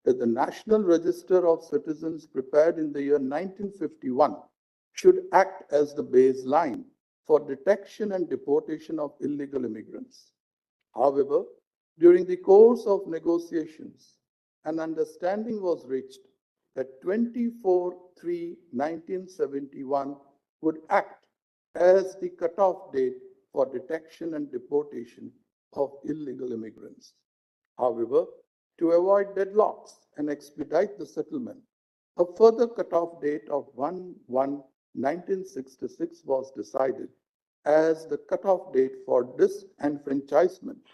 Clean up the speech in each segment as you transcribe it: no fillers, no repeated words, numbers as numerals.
that the National Register of Citizens prepared in the year 1951 should act as the baseline for detection and deportation of illegal immigrants. However, during the course of negotiations, an understanding was reached that 24/3/1971 would act as the cutoff date for detection and deportation of illegal immigrants. However, to avoid deadlocks and expedite the settlement, a further cutoff date of 1/1/1966 was decided as the cutoff date for disenfranchisement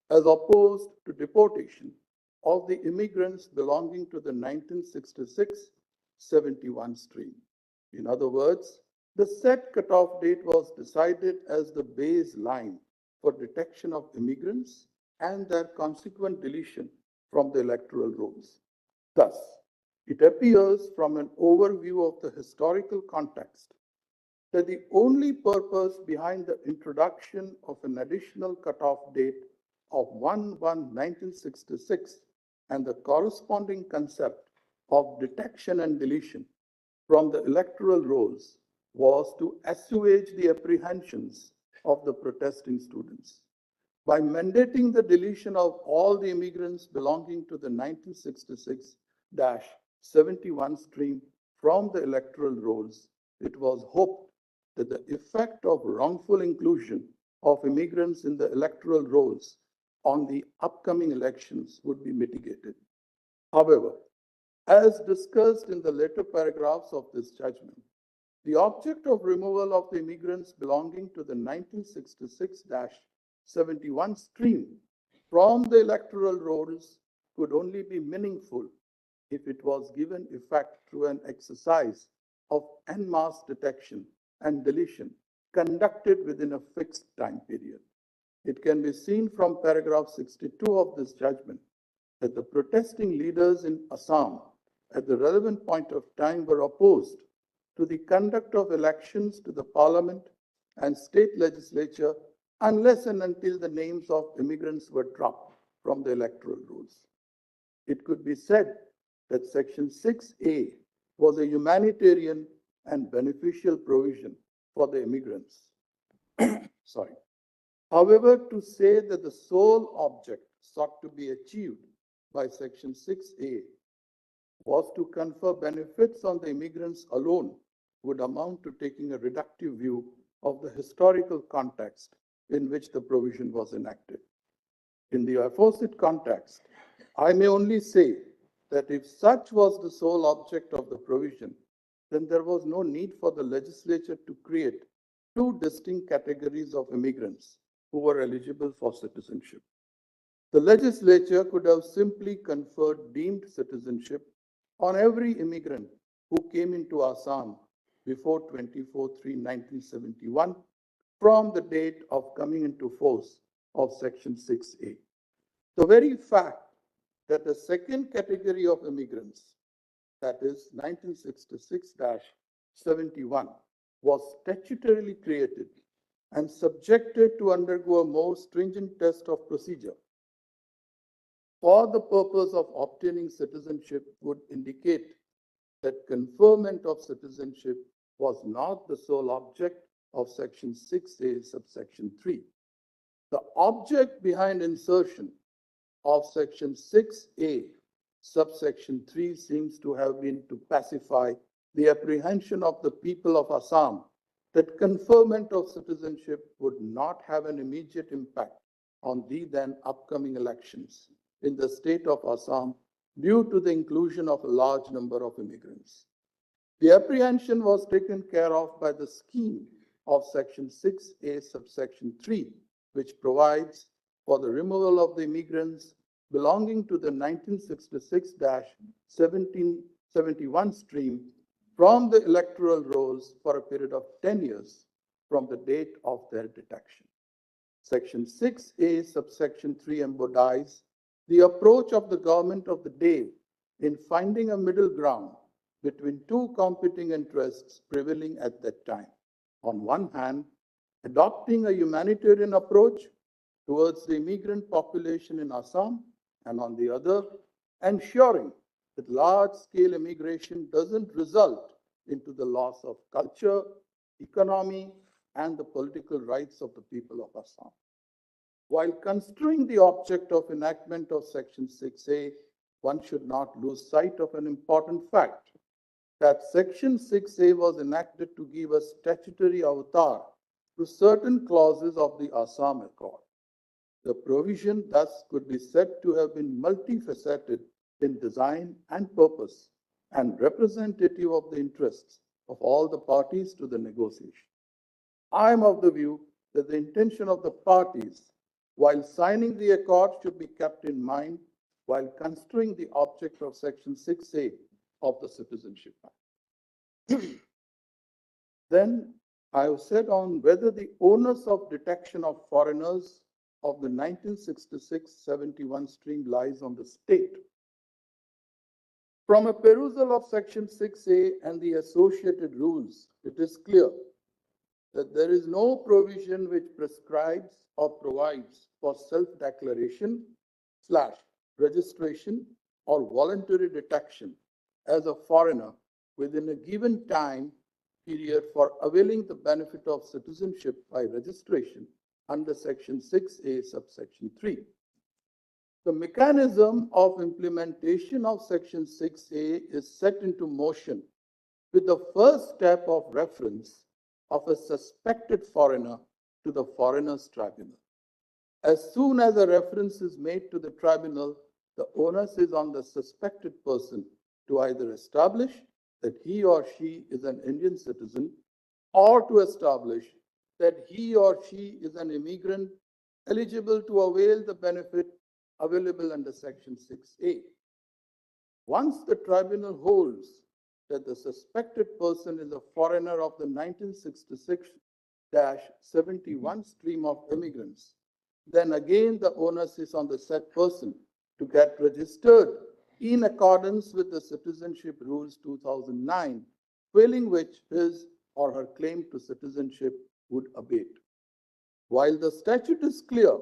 as opposed to deportation of the immigrants belonging to the 1966-71 stream. In other words, the set cutoff date was decided as the baseline for detection of immigrants and their consequent deletion from the electoral rolls. Thus, it appears from an overview of the historical context that the only purpose behind the introduction of an additional cutoff date of 1/1/1966 and the corresponding concept of detection and deletion from the electoral rolls was to assuage the apprehensions of the protesting students. By mandating the deletion of all the immigrants belonging to the 1966-71 stream from the electoral rolls, it was hoped that the effect of wrongful inclusion of immigrants in the electoral rolls on the upcoming elections would be mitigated. However, as discussed in the later paragraphs of this judgment, the object of removal of the immigrants belonging to the 1966-71 stream from the electoral rolls could only be meaningful if it was given effect through an exercise of en masse detection and deletion conducted within a fixed time period. It can be seen from paragraph 62 of this judgment that the protesting leaders in Assam at the relevant point of time were opposed to the conduct of elections to the parliament and state legislature unless and until the names of immigrants were dropped from the electoral rolls. It could be said that Section 6A was a humanitarian and beneficial provision for the immigrants. Sorry. However, to say that the sole object sought to be achieved by Section 6A was to confer benefits on the immigrants alone would amount to taking a reductive view of the historical context in which the provision was enacted. In the aforesaid context, I may only say that if such was the sole object of the provision, then there was no need for the legislature to create two distinct categories of immigrants who were eligible for citizenship. The legislature could have simply conferred deemed citizenship on every immigrant who came into Assam before 24/3/1971 from the date of coming into force of Section 6A. The very fact that the second category of immigrants, that is 1966-71, was statutorily created and subjected to undergo a more stringent test of procedure for the purpose of obtaining citizenship would indicate that conferment of citizenship was not the sole object of Section 6A, subsection 3. The object behind insertion of Section 6A, subsection 3 seems to have been to pacify the apprehension of the people of Assam that conferment of citizenship would not have an immediate impact on the then upcoming elections in the state of Assam due to the inclusion of a large number of immigrants. The apprehension was taken care of by the scheme of Section 6A, subsection 3, which provides for the removal of the immigrants belonging to the 1966-71 stream from the electoral rolls for a period of 10 years from the date of their detection. Section 6A, subsection 3 embodies the approach of the government of the day in finding a middle ground between two competing interests prevailing at that time. On one hand, adopting a humanitarian approach towards the immigrant population in Assam, and on the other, ensuring that large-scale immigration doesn't result into the loss of culture, economy, and the political rights of the people of Assam. While construing the object of enactment of Section 6A, one should not lose sight of an important fact, that Section 6A was enacted to give a statutory avatar to certain clauses of the Assam Accord. The provision thus could be said to have been multifaceted in design and purpose and representative of the interests of all the parties to the negotiation. I am of the view that the intention of the parties while signing the accord should be kept in mind while construing the object of Section 6A of the Citizenship Act. Then I have said on whether the onus of detection of foreigners of the 1966-71 stream lies on the state. From a perusal of Section 6A and the associated rules, it is clear that there is no provision which prescribes or provides for self-declaration / registration or voluntary detection as a foreigner within a given time period for availing the benefit of citizenship by registration under Section 6A, subsection 3. The mechanism of implementation of Section 6A is set into motion with the first step of reference of a suspected foreigner to the foreigners tribunal. As soon as a reference is made to the tribunal, the onus is on the suspected person to either establish that he or she is an Indian citizen or to establish that he or she is an immigrant eligible to avail the benefit available under Section 6A. Once the tribunal holds that the suspected person is a foreigner of the 1966-71 stream of immigrants, then again the onus is on the said person to get registered in accordance with the Citizenship Rules 2009, failing which his or her claim to citizenship would abate. While the statute is clear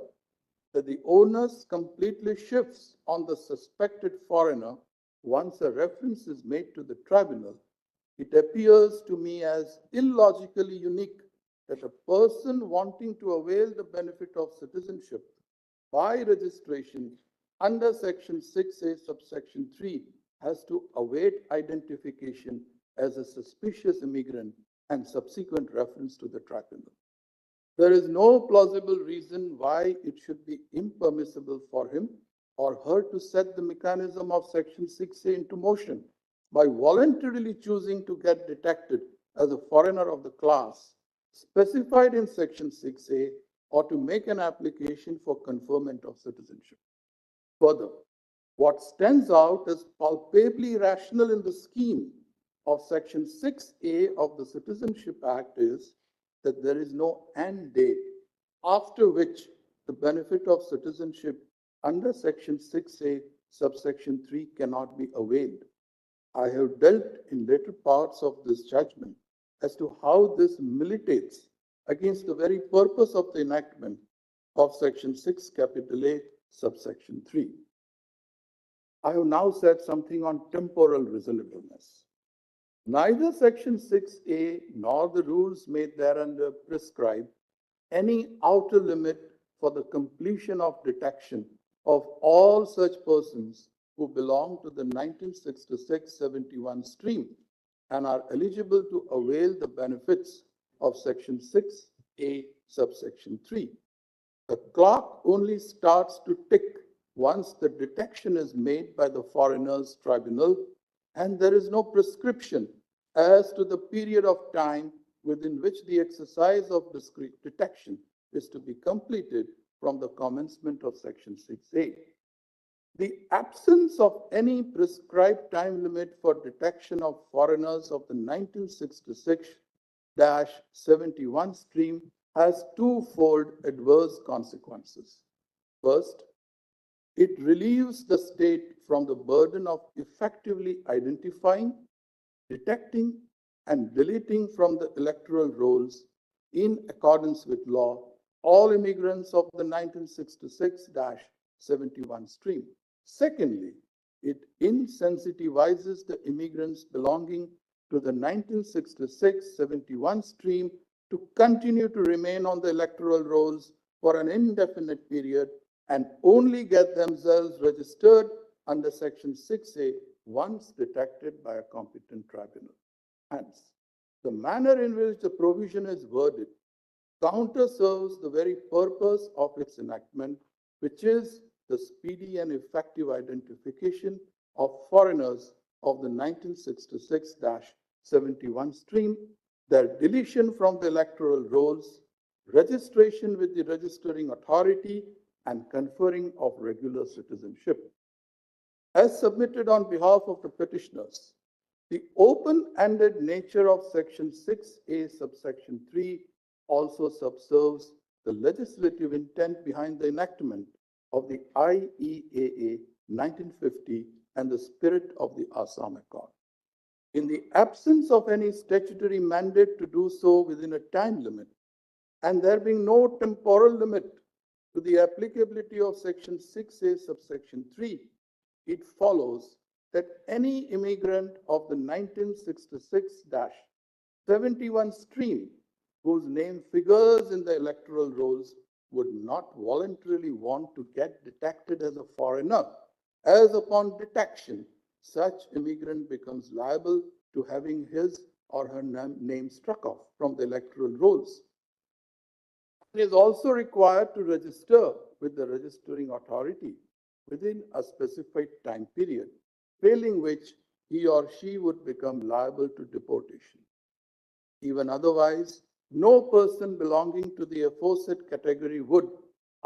that the onus completely shifts on the suspected foreigner once a reference is made to the tribunal, it appears to me as illogically unique that a person wanting to avail the benefit of citizenship by registration under Section 6A, subsection 3, has to await identification as a suspicious immigrant and subsequent reference to the tribunal. There is no plausible reason why it should be impermissible for him or her to set the mechanism of Section 6A into motion by voluntarily choosing to get detected as a foreigner of the class specified in Section 6A or to make an application for conferment of citizenship. Further, what stands out as palpably rational in the scheme of Section 6A of the Citizenship Act is that there is no end date after which the benefit of citizenship under Section 6A, subsection 3 cannot be availed. I have dealt in later parts of this judgment as to how this militates against the very purpose of the enactment of Section 6, capital A, subsection 3. I have now said something on temporal reasonableness. Neither Section 6A nor the rules made thereunder prescribe any outer limit for the completion of detection of all such persons who belong to the 1966-71 stream and are eligible to avail the benefits of Section 6A, subsection 3. The clock only starts to tick once the detection is made by the foreigners tribunal, and there is no prescription as to the period of time within which the exercise of discrete detection is to be completed from the commencement of Section 6A. The absence of any prescribed time limit for detection of foreigners of the 1966-71 stream has twofold adverse consequences. First, it relieves the state from the burden of effectively identifying, detecting, and deleting from the electoral rolls in accordance with law all immigrants of the 1966-71 stream. Secondly, It insensitivizes the immigrants belonging to the 1966-71 stream to continue to remain on the electoral rolls for an indefinite period and only get themselves registered under Section 6A once detected by a competent tribunal. Hence, the manner in which the provision is worded counter-serves the very purpose of its enactment, which is the speedy and effective identification of foreigners of the 1966-71 stream, their deletion from the electoral rolls, registration with the registering authority, and conferring of regular citizenship. As submitted on behalf of the petitioners, the open-ended nature of Section 6A subsection 3 also subserves the legislative intent behind the enactment of the IEAA 1950 and the spirit of the Assam Accord. In the absence of any statutory mandate to do so within a time limit, and there being no temporal limit to the applicability of Section 6A subsection 3, it follows that any immigrant of the 1966-71 stream whose name figures in the electoral rolls would not voluntarily want to get detected as a foreigner, as upon detection, such immigrant becomes liable to having his or her name struck off from the electoral rolls. It is also required to register with the registering authority within a specified time period, failing which he or she would become liable to deportation. Even otherwise, no person belonging to the aforesaid category would,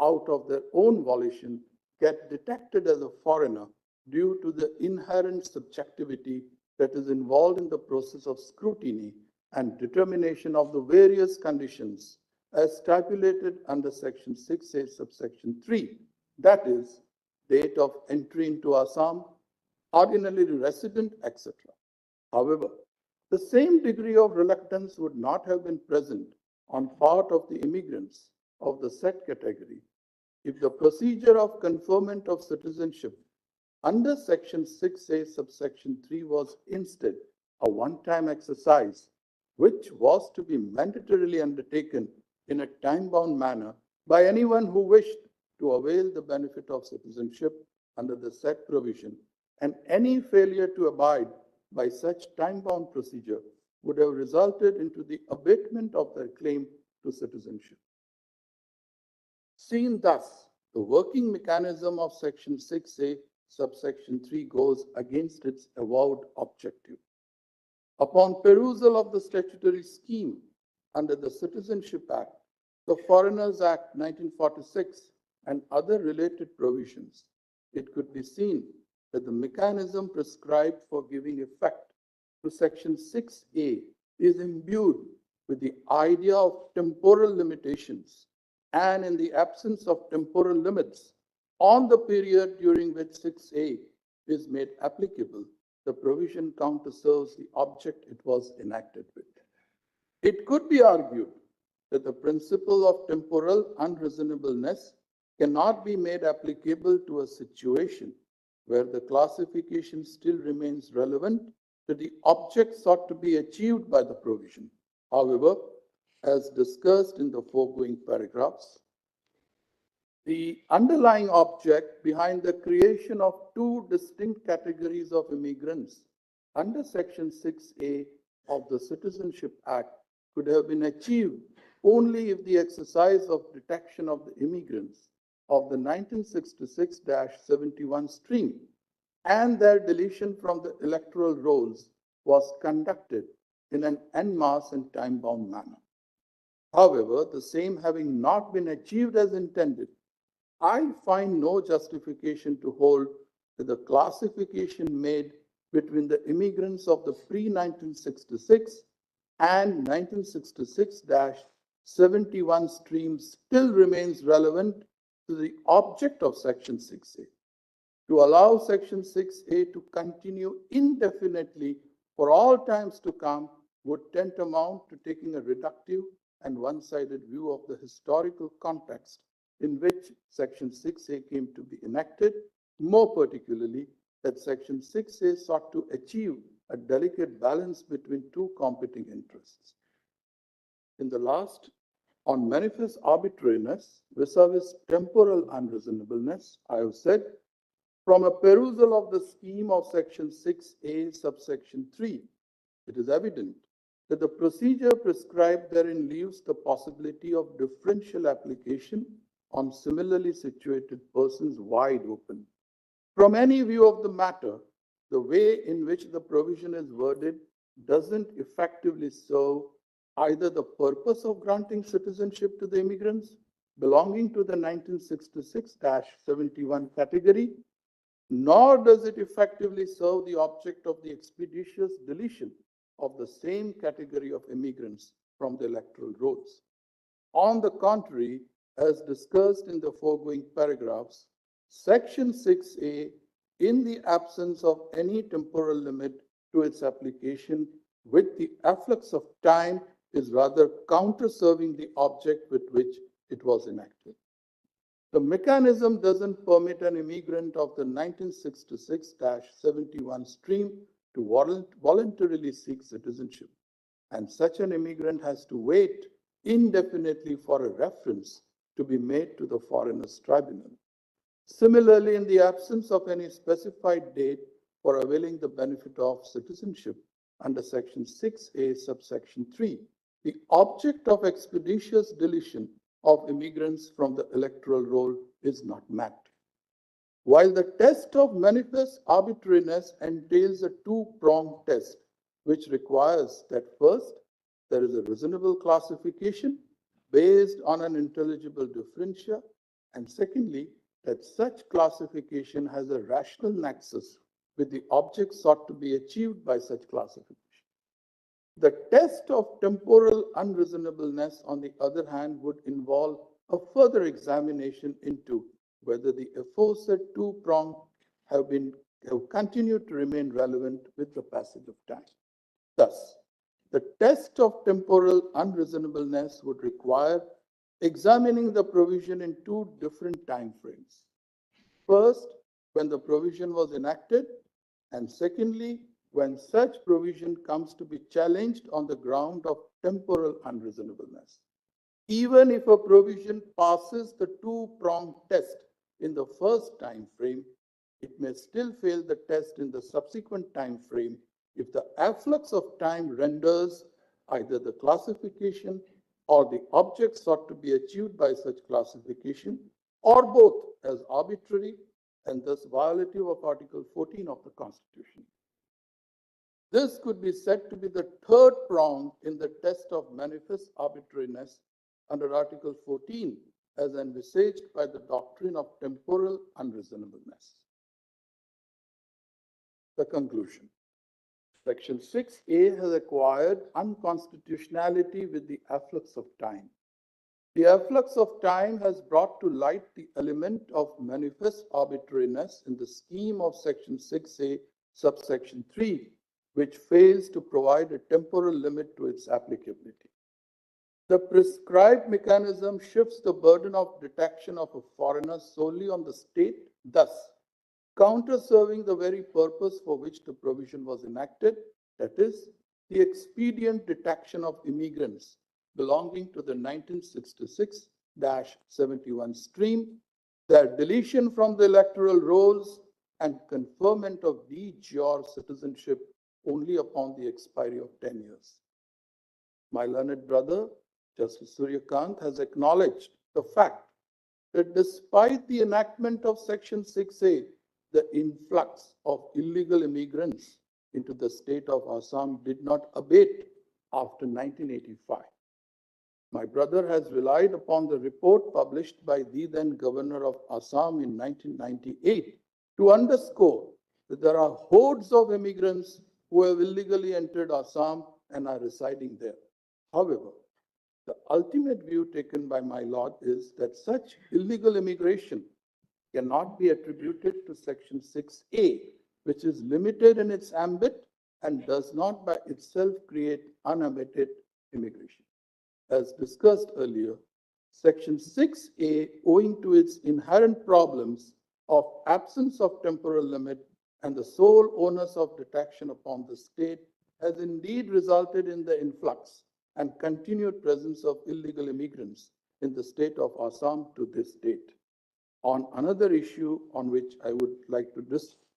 out of their own volition, get detected as a foreigner due to the inherent subjectivity that is involved in the process of scrutiny and determination of the various conditions as stipulated under Section 6A subsection 3, that is, date of entry into Assam, ordinarily resident, etc. However, the same degree of reluctance would not have been present on part of the immigrants of the said category if the procedure of conferment of citizenship under Section 6A subsection 3 was instead a one-time exercise, which was to be mandatorily undertaken in a time-bound manner by anyone who wished to avail the benefit of citizenship under the said provision, and any failure to abide by such time-bound procedure would have resulted into the abatement of their claim to citizenship. Seen thus, the working mechanism of Section 6A subsection 3 goes against its avowed objective. Upon perusal of the statutory scheme under the Citizenship Act, the Foreigners Act 1946, and other related provisions, it could be seen that the mechanism prescribed for giving effect to Section 6A is imbued with the idea of temporal limitations, and in the absence of temporal limits on the period during which 6A is made applicable, the provision counterserves the object it was enacted with. It could be argued that the principle of temporal unreasonableness cannot be made applicable to a situation where the classification still remains relevant to the object sought to be achieved by the provision. However, as discussed in the foregoing paragraphs, the underlying object behind the creation of two distinct categories of immigrants under Section 6A of the Citizenship Act could have been achieved only if the exercise of detection of the immigrants of the 1966-71 stream and their deletion from the electoral rolls was conducted in an en masse and time-bound manner. However, the same having not been achieved as intended, I find no justification to hold that the classification made between the immigrants of the pre-1966 and 1966-71 streams still remains relevant to the object of Section 6A. To allow Section 6A to continue indefinitely for all times to come would tantamount to taking a reductive and one-sided view of the historical context in which Section 6A came to be enacted, more particularly that Section 6A sought to achieve a delicate balance between two competing interests. In the last, on manifest arbitrariness vis-a-vis temporal unreasonableness, I have said, from a perusal of the scheme of Section 6A, subsection 3, it is evident that the procedure prescribed therein leaves the possibility of differential application on similarly situated persons wide open. From any view of the matter, the way in which the provision is worded doesn't effectively serve either the purpose of granting citizenship to the immigrants belonging to the 1966-71 category, nor does it effectively serve the object of the expeditious deletion of the same category of immigrants from the electoral rolls. On the contrary, as discussed in the foregoing paragraphs, Section 6A, in the absence of any temporal limit to its application with the afflux of time, is rather counter-serving the object with which it was enacted. The mechanism doesn't permit an immigrant of the 1966-71 stream to voluntarily seek citizenship, and such an immigrant has to wait indefinitely for a reference to be made to the Foreigners Tribunal. Similarly, in the absence of any specified date for availing the benefit of citizenship under Section 6A, subsection 3, the object of expeditious deletion of immigrants from the electoral roll is not met. While the test of manifest arbitrariness entails a two-pronged test, which requires that first, there is a reasonable classification based on an intelligible differentia, and secondly, that such classification has a rational nexus with the object sought to be achieved by such classification. The test of temporal unreasonableness, on the other hand, would involve a further examination into whether the aforesaid two-pronged have continued to remain relevant with the passage of time. Thus, the test of temporal unreasonableness would require examining the provision in two different time frames. First, when the provision was enacted, and secondly, when such provision comes to be challenged on the ground of temporal unreasonableness. Even if a provision passes the two-pronged test in the first time frame, it may still fail the test in the subsequent time frame if the afflux of time renders either the classification or the object sought to be achieved by such classification, or both, as arbitrary and thus violative of Article 14 of the Constitution. This could be said to be the third prong in the test of manifest arbitrariness under Article 14, as envisaged by the doctrine of temporal unreasonableness. The conclusion. Section 6A has acquired unconstitutionality with the afflux of time. The afflux of time has brought to light the element of manifest arbitrariness in the scheme of Section 6A, subsection 3, which fails to provide a temporal limit to its applicability. The prescribed mechanism shifts the burden of detection of a foreigner solely on the state, thus counter-serving the very purpose for which the provision was enacted, that is, the expedient detection of immigrants belonging to the 1966-71 stream, their deletion from the electoral rolls, and conferment of de jure citizenship only upon the expiry of 10 years. My learned brother, Justice Suryakant, has acknowledged the fact that despite the enactment of Section 6A, the influx of illegal immigrants into the state of Assam did not abate after 1985. My brother has relied upon the report published by the then governor of Assam in 1998 to underscore that there are hordes of immigrants who have illegally entered Assam and are residing there. However, the ultimate view taken by my lord is that such illegal immigration cannot be attributed to Section 6A, which is limited in its ambit and does not by itself create unabated immigration. As discussed earlier, Section 6A, owing to its inherent problems of absence of temporal limit, and the sole onus of detection upon the state has indeed resulted in the influx and continued presence of illegal immigrants in the state of Assam to this date. On another issue on which I would like to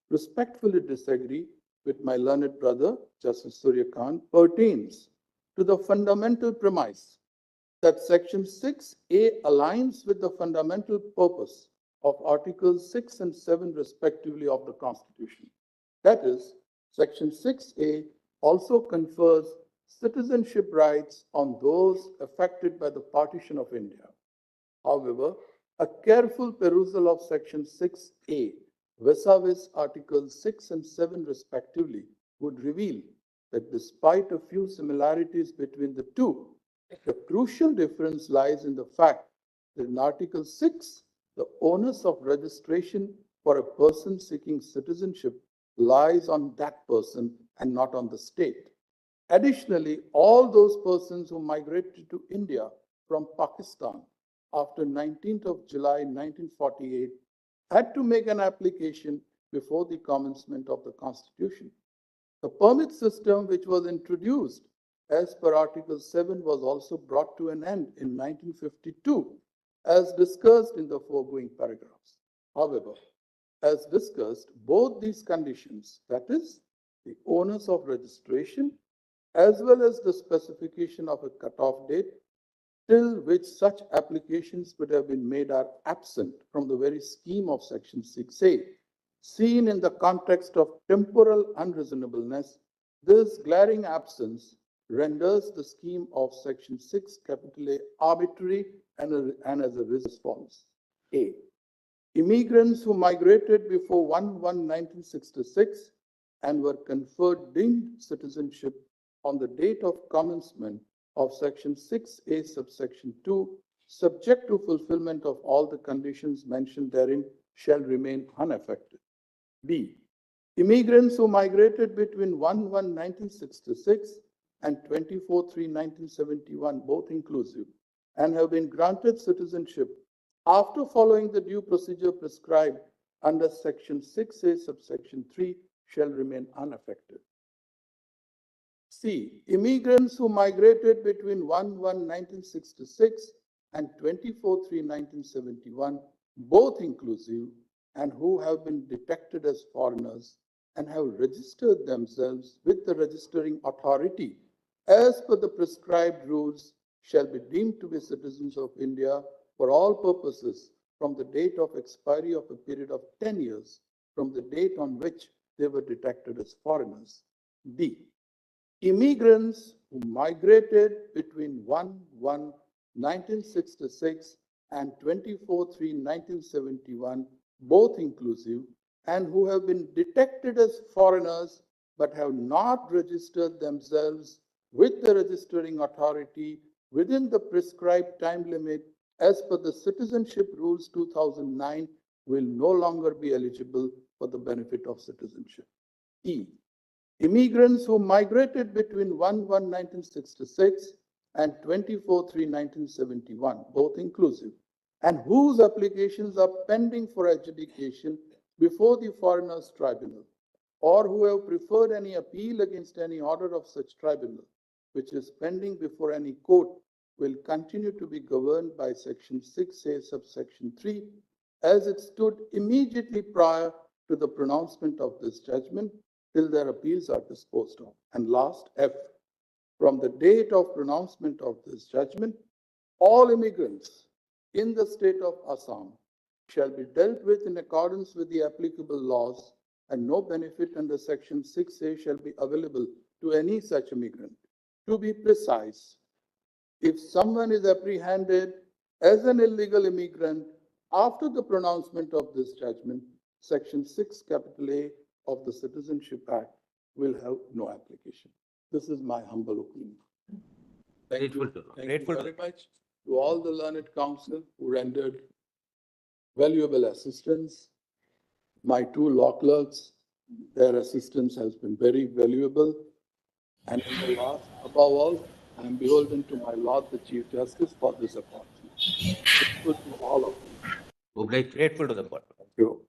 respectfully disagree with my learned brother, Justice Surya Khan, pertains to the fundamental premise that Section 6A aligns with the fundamental purpose of Articles 6 and 7, respectively, of the Constitution. That is, Section 6A also confers citizenship rights on those affected by the partition of India. However, a careful perusal of Section 6A vis-a-vis Articles 6 and 7, respectively, would reveal that despite a few similarities between the two, the crucial difference lies in the fact that in Article 6, the onus of registration for a person seeking citizenship lies on that person and not on the state. Additionally, all those persons who migrated to India from Pakistan after 19th of July 1948 had to make an application before the commencement of the Constitution. The permit system, which was introduced as per Article 7, was also brought to an end in 1952, as discussed in the foregoing paragraphs. However, as discussed, both these conditions, that is, the onus of registration, as well as the specification of a cutoff date, till which such applications would have been made, are absent from the very scheme of Section 6A. Seen in the context of temporal unreasonableness, this glaring absence renders the scheme of Section 6, capital A, arbitrary and as a result follows. A. Immigrants who migrated before 1/1/1966 and were conferred deemed citizenship on the date of commencement of Section 6A, subsection 2, subject to fulfillment of all the conditions mentioned therein, shall remain unaffected. B. Immigrants who migrated between 1/1/1966 and 24/3/1971, both inclusive, and have been granted citizenship after following the due procedure prescribed under Section 6A, subsection 3, shall remain unaffected. C. Immigrants who migrated between 1/1/1966 and 24/3/1971, both inclusive, and who have been detected as foreigners and have registered themselves with the registering authority as per the prescribed rules, shall be deemed to be citizens of India for all purposes from the date of expiry of a period of 10 years from the date on which they were detected as foreigners. D. Immigrants who migrated between 1/1/1966 and 24/3/1971, both inclusive, and who have been detected as foreigners but have not registered themselves with the registering authority within the prescribed time limit as per the Citizenship Rules 2009, will no longer be eligible for the benefit of citizenship. E. Immigrants who migrated between 1/1/1966 and 24/3/1971, both inclusive, and whose applications are pending for adjudication before the Foreigners Tribunal, or who have preferred any appeal against any order of such tribunal, which is pending before any court, will continue to be governed by Section 6A, subsection 3, as it stood immediately prior to the pronouncement of this judgment, till their appeals are disposed of. And last, F. From the date of pronouncement of this judgment, all immigrants in the state of Assam shall be dealt with in accordance with the applicable laws, and no benefit under Section 6A shall be available to any such immigrant. To be precise, if someone is apprehended as an illegal immigrant after the pronouncement of this judgment, Section 6, capital A of the Citizenship Act will have no application. This is my humble opinion. Thank you very much to all the learned counsel who rendered valuable assistance. My two law clerks, their assistance has been very valuable. And in the last, above all, I am beholden to my Lord, the Chief Justice, for this opportunity. Grateful to all of you. Grateful to the court. Thank you.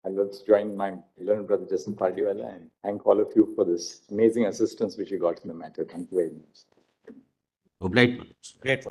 And let's join my learned brother Jason Pardiwala and thank all of you for this amazing assistance which you got in the matter. Thank you very much. Great. Great.